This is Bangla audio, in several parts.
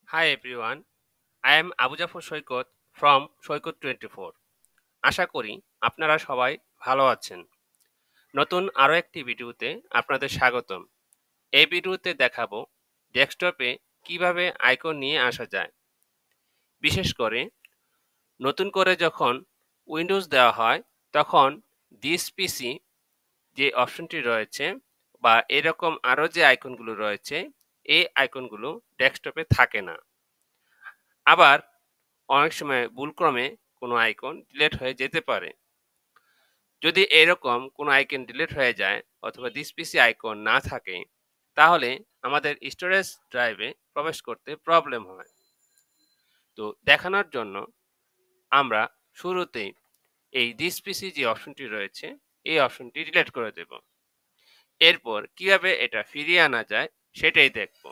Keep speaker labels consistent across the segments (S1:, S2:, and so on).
S1: Hi everyone, I am Abu Jafar Shoykot from Shoykot 24. আশা করি আপনারা সবাই ভালো আছেন। নতুন আরও একটি ভিডিওতে আপনাদের স্বাগতম। এই ভিডিওতে দেখাবো ডেস্কটপে কিভাবে আইকন নিয়ে আসা যায়। বিশেষ করে নতুন করে যখন উইন্ডোজ দেওয়া হয় তখন দিস পিসি যে অপশনটি রয়েছে বা এরকম আরও যে আইকনগুলো রয়েছে এই আইকনগুলো ডেস্কটপে থাকে না। আবার অনেক সময় ভুলক্রমে কোনো আইকন ডিলিট হয়ে যেতে পারে। যদি এরকম কোনো আইকন ডিলিট হয়ে যায় অথবা দিস পিসি আইকন না থাকে তাহলে আমাদের স্টোরেজ ড্রাইভে প্রবেশ করতে প্রবলেম হয়। তো দেখানোর জন্য আমরা শুরুতেই এই দিস পিসি যে অপশনটি রয়েছে এই অপশনটি ডিলিট করে দেব। এরপর কিভাবে এটা ফিরিয়ে আনা যায় সেটাই দেখব।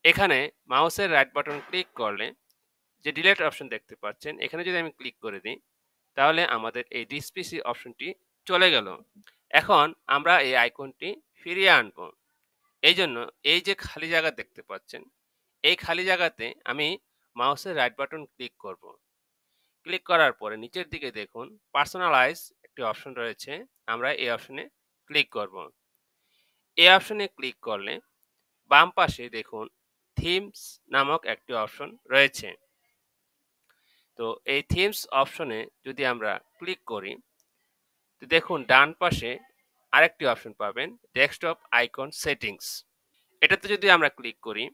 S1: এখানে মাউসের রাইট বাটন ক্লিক করলে যে ডিলিট অপশন দেখতে পাচ্ছেন এখানে যদি আমি ক্লিক করে দিই তাহলে আমাদের এই দিস পিসি অপশনটি চলে গেল। এখন আমরা এই আইকনটি ফিরিয়ে আনব। এই জন্য এই যে খালি জায়গা দেখতে পাচ্ছেন এই খালি জায়গাতে আমি মাউসের রাইট বাটন ক্লিক করব। ক্লিক করার পরে নিচের দিকে দেখুন পার্সোনালাইজ একটি অপশন রয়েছে, আমরা এই অপশনে ক্লিক করব। এই অপশনে ক্লিক করলে বাম পাশে দেখুন থিমস নামক একটি অপশন রয়েছে। তো এই থিমস অপশনে যদি আমরা ক্লিক করি তো দেখুন ডান পাশে আরেকটি অপশন পাবেন ডেস্কটপ আইকন সেটিংস। এটাতে যদি আমরা ক্লিক করি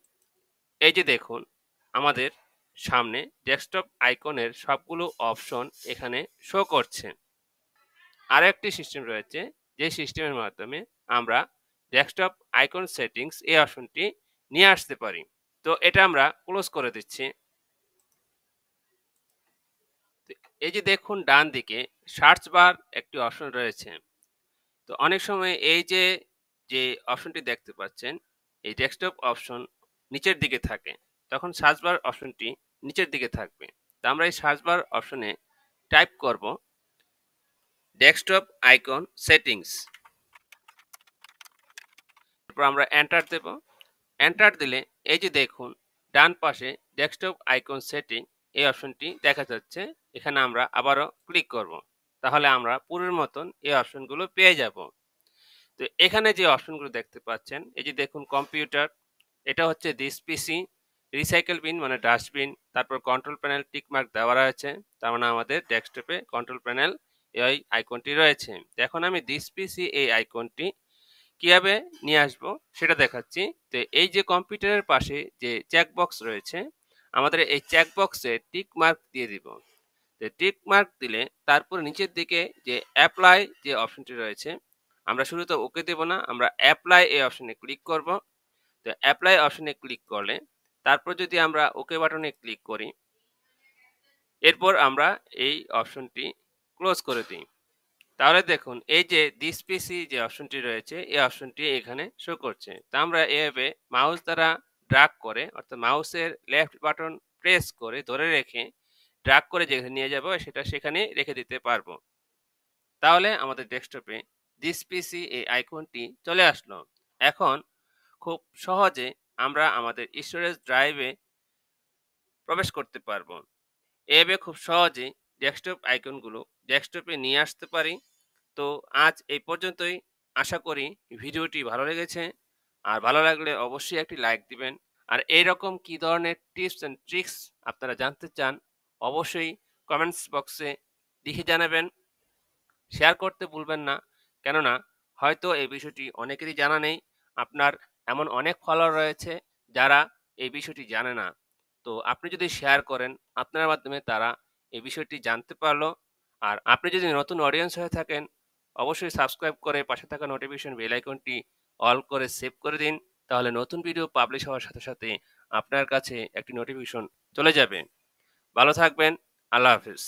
S1: এই যে দেখুন আমাদের সামনে ডেস্কটপ আইকনের সবগুলো অপশন এখানে শো করছে। আরেকটি সিস্টেম রয়েছে যে সিস্টেমের মাধ্যমে আমরা ডেস্কটপ আইকন সেটিংস এই অপশনটি নিয়ে আসতে পারি। তো এটা আমরা ক্লোজ করে দিচ্ছি। এই যে দেখুন ডান দিকে সার্চ বার একটি অপশন রয়েছে। তো অনেক সময় এই যে যে অপশনটি দেখতে পাচ্ছেন এই ডেস্কটপ অপশন নিচের দিকে থাকে, তখন সার্চ বার অপশনটি নিচের দিকে থাকবে। তো আমরা এই সার্চ বার অপশনে টাইপ করব ডেস্কটপ আইকন সেটিংস। তারপর আমরা এন্টার দেব। এন্টার দিলে এই যে দেখুন ডান পাশে ডেস্কটপ আইকন সেটিং এই অপশনটি দেখা যাচ্ছে। এখানে আমরা আবারও ক্লিক করব, তাহলে আমরা পূর্বের মতন এই অপশনগুলো পেয়ে যাব। তো এখানে যে অপশনগুলো দেখতে পাচ্ছেন এই যে দেখুন কম্পিউটার, এটা হচ্ছে দিস পিসি, রিসাইকেল বিন মানে ডাস্টবিন, তারপর কন্ট্রোল প্যানেল টিক মার্ক দেওয়া রয়েছে, তার মানে আমাদের ডেস্কটপে কন্ট্রোল প্যানেল এই আইকনটি রয়েছে। এখন আমি দিস পিসি এই আইকনটি কিভাবে নিয়ে আসব সেটা দেখাচ্ছি। তো এই যে কম্পিউটারের পাশে যে চেকবক্স রয়েছে আমাদের এই চেকবক্সে টিক মার্ক দিয়ে দিব। তো টিক মার্ক দিলে তারপর নিচের দিকে যে অ্যাপ্লাই যে অপশনটি রয়েছে আমরা শুরুতে ওকে দেব না, আমরা অ্যাপ্লাই এই অপশনে ক্লিক করব। তো অ্যাপ্লাই অপশনে ক্লিক করলে তারপর যদি আমরা ওকে বাটনে ক্লিক করি এরপর আমরা এই অপশনটি ক্লোজ করে দিই, তাহলে দেখুন এই যে দিস পিসি যে অপশনটি রয়েছে এই অপশনটি এখানে শো করছে। তা আমরা এভাবে মাউস দ্বারা ড্র্যাগ করে অর্থাৎ মাউসের লেফট বাটন প্রেস করে ধরে রেখে ড্র্যাগ করে যেখানে নিয়ে যাব সেটা সেখানে রেখে দিতে পারবো। তাহলে আমাদের ডেস্কটপে দিস পিসি এই আইকনটি চলে আসলো। এখন খুব সহজে আমরা আমাদের স্টোরেজ ড্রাইভে প্রবেশ করতে পারবো। এভাবে খুব সহজে ডেস্কটপ আইকনগুলো ডেস্কটপে নিয়ে আসতে পারি। তো আজ এই পর্যন্তই। আশা করি ভিডিওটি ভালো লেগেছে, আর ভালো লাগলে অবশ্যই একটি লাইক দিবেন। আর এইরকম কি ধরনের টিপস অ্যান্ড ট্রিক্স আপনারা জানতে চান অবশ্যই কমেন্টস বক্সে লিখে জানাবেন। শেয়ার করতে ভুলবেন না, কেননা হয়তো এই বিষয়টি অনেকেরই জানা নেই। আপনার এমন অনেক ফলোয়ার রয়েছে যারা এই বিষয়টি জানে না। তো আপনি যদি শেয়ার করেন আপনার মাধ্যমে তারা এই বিষয়টি জানতে পারলো। আর আপনি যদি নতুন অডিয়েন্স হয়ে থাকেন অবশ্যই সাবস্ক্রাইব করে পাশে থাকা নোটিফিকেশন বেল আইকনটি অল করে সেভ করে দিন, তাহলে নতুন ভিডিও পাবলিশ হওয়ার সাথে সাথে আপনার কাছে একটি নোটিফিকেশন চলে যাবে। ভালো থাকবেন। আল্লাহ হাফিজ।